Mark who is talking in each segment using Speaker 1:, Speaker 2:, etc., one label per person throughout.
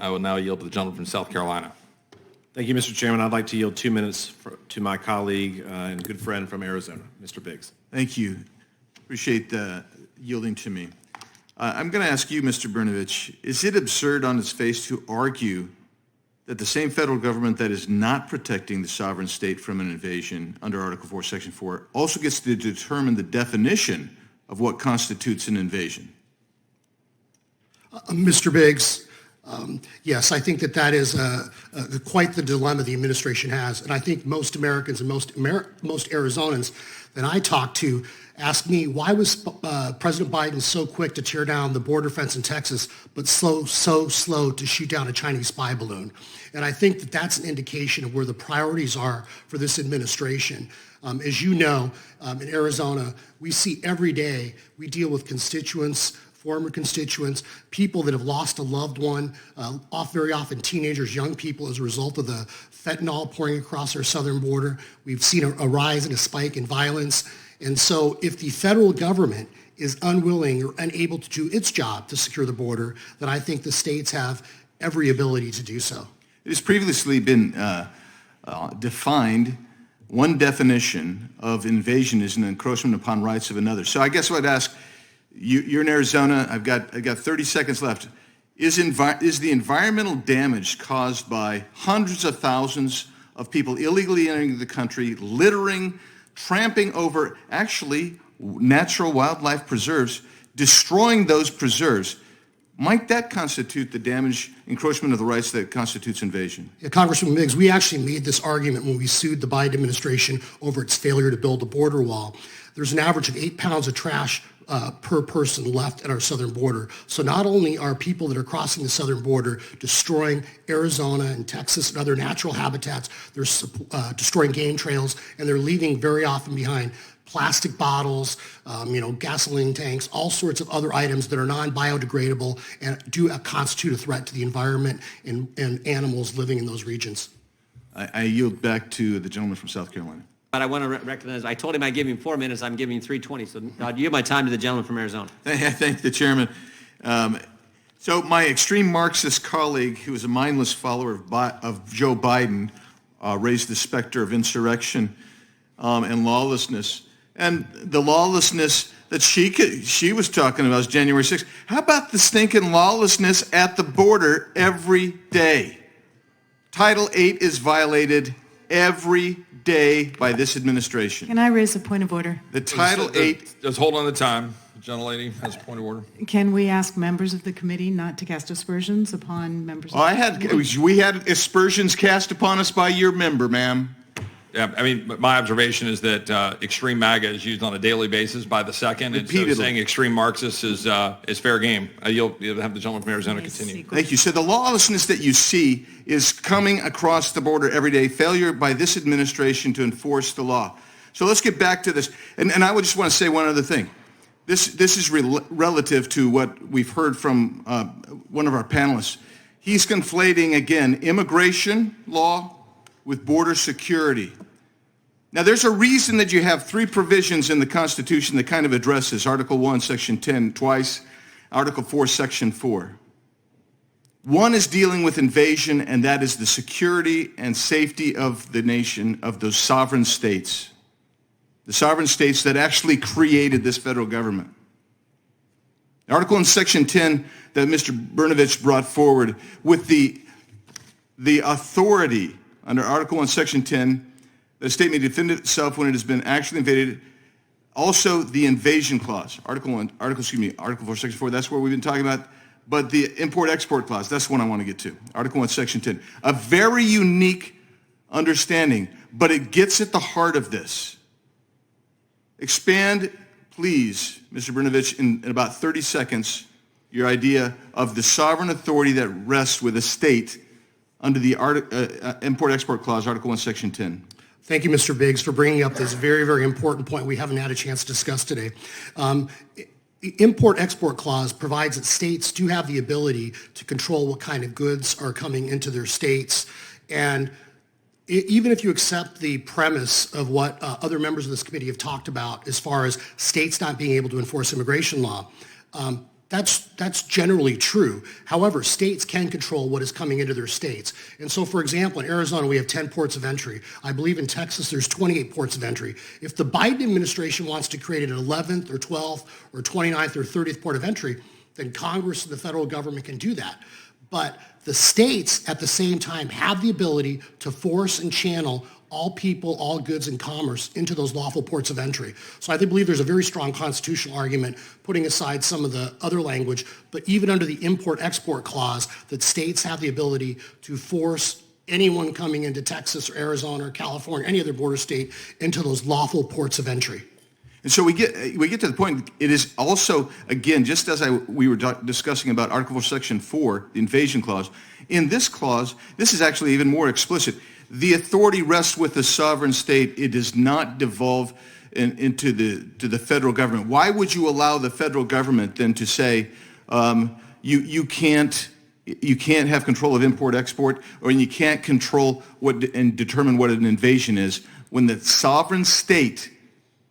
Speaker 1: I will now yield to the gentleman from South Carolina.
Speaker 2: Thank you, Mr. Chairman. I'd like to yield 2 minutes to my colleague and good friend from Arizona, Mr. Biggs.
Speaker 3: Thank you. Appreciate yielding to me. I'm going to ask you, Mr. Brnovich, is it absurd on its face to argue that the same federal government that is not protecting the sovereign state from an invasion under Article 4, Section 4 also gets to determine the definition of what constitutes an invasion?
Speaker 4: Mr. Biggs, yes, I think that is quite the dilemma the administration has. And I think most Americans and most Arizonans that I talk to ask me, why was President Biden so quick to tear down the border fence in Texas, but so slow to shoot down a Chinese spy balloon? And I think that that's an indication of where the priorities are for this administration. As you know, in Arizona, we see every day, we deal with constituents, former constituents, people that have lost a loved one, very often teenagers, young people, as a result of the fentanyl pouring across our southern border. We've seen a rise and a spike in violence. And so if the federal government is unwilling or unable to do its job to secure the border, then I think the states have every ability to do so.
Speaker 3: It has previously been defined, one definition of invasion is an encroachment upon rights of another. So I guess I'd ask, you're in Arizona, I've got 30 seconds left. Is the environmental damage caused by hundreds of thousands of people illegally entering the country, littering, tramping over actually natural wildlife preserves, destroying those preserves, might that constitute the damage, encroachment of the rights that constitutes invasion?
Speaker 4: Yeah, Congressman Biggs, we actually made this argument when we sued the Biden administration over its failure to build a border wall. There's an average of 8 pounds of trash per person left at our southern border. So not only are people that are crossing the southern border destroying Arizona and Texas and other natural habitats, they're destroying game trails, and they're leaving very often behind plastic bottles, gasoline tanks, all sorts of other items that are non-biodegradable and do constitute a threat to the environment and animals living in those regions.
Speaker 3: I yield back to the gentleman from South Carolina.
Speaker 5: But I want to recognize, I told him I'd give him 4 minutes, I'm giving him 3:20, so I'll give my time to the gentleman from Arizona.
Speaker 3: Thank the chairman. So my extreme Marxist colleague, who is a mindless follower of Joe Biden, raised the specter of insurrection and lawlessness. And the lawlessness that she was talking about is January 6th. How about the stinking lawlessness at the border every day? Title 8 is violated every day by this administration.
Speaker 6: Can I raise a point of order?
Speaker 3: The Title 8...
Speaker 1: Just hold on the time. The gentlelady has a point of order.
Speaker 6: Can we ask members of the committee not to cast aspersions upon members of the committee?
Speaker 3: We had aspersions cast upon us by your member, ma'am.
Speaker 1: Yeah, I mean, my observation is that extreme MAGA is used on a daily basis by the second, and so saying extreme Marxist is fair game. You'll have the gentleman from Arizona continue.
Speaker 3: Thank you. So the lawlessness that you see is coming across the border every day, failure by this administration to enforce the law. So let's get back to this. And I would just want to say one other thing. This is relative to what we've heard from one of our panelists. He's conflating, again, immigration law with border security. Now, there's a reason that you have 3 provisions in the Constitution that kind of addresses Article 1, Section 10 twice, Article 4, Section 4. One is dealing with invasion, and that is the security and safety of the nation, of those sovereign states. The sovereign states that actually created this federal government. The article in Section 10 that Mr. Brnovich brought forward with the authority under Article 1, Section 10, the state may defend itself when it has been actually invaded. Also, the invasion clause, Article 4, Section 4, that's where we've been talking about. But the import-export clause, that's the one I want to get to. Article 1, Section 10. A very unique understanding, but it gets at the heart of this. Expand, please, Mr. Brnovich, in about 30 seconds, your idea of the sovereign authority that rests with a state under the import-export clause, Article 1, Section 10.
Speaker 4: Thank you, Mr. Biggs, for bringing up this very, very important point we haven't had a chance to discuss today. The import-export clause provides that states do have the ability to control what kind of goods are coming into their states. And even if you accept the premise of what other members of this committee have talked about as far as states not being able to enforce immigration law, That's generally true. However, states can control what is coming into their states. And so, for example, in Arizona, we have 10 ports of entry. I believe in Texas, there's 28 ports of entry. If the Biden administration wants to create an 11th or 12th or 29th or 30th port of entry, then Congress and the federal government can do that. But the states, at the same time, have the ability to force and channel all people, all goods, and commerce into those lawful ports of entry. So I believe there's a very strong constitutional argument, putting aside some of the other language, but even under the import-export clause, that states have the ability to force anyone coming into Texas or Arizona or California, any other border state, into those lawful ports of entry.
Speaker 3: And so we get to the point, it is also, again, just as we were discussing about Article 4, Section 4, the invasion clause, in this clause, this is actually even more explicit. The authority rests with the sovereign state. It does not devolve to the federal government. Why would you allow the federal government then to say you can't have control of import-export, or you can't control and determine what an invasion is, when the sovereign state,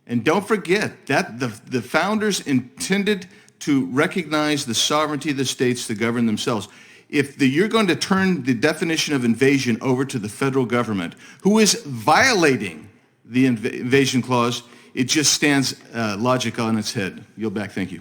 Speaker 3: and don't forget that the founders intended to recognize the sovereignty of the states to govern themselves. If you're going to turn the definition of invasion over to the federal government, who is violating the invasion clause, it just stands logic on its head. Yield back. Thank you.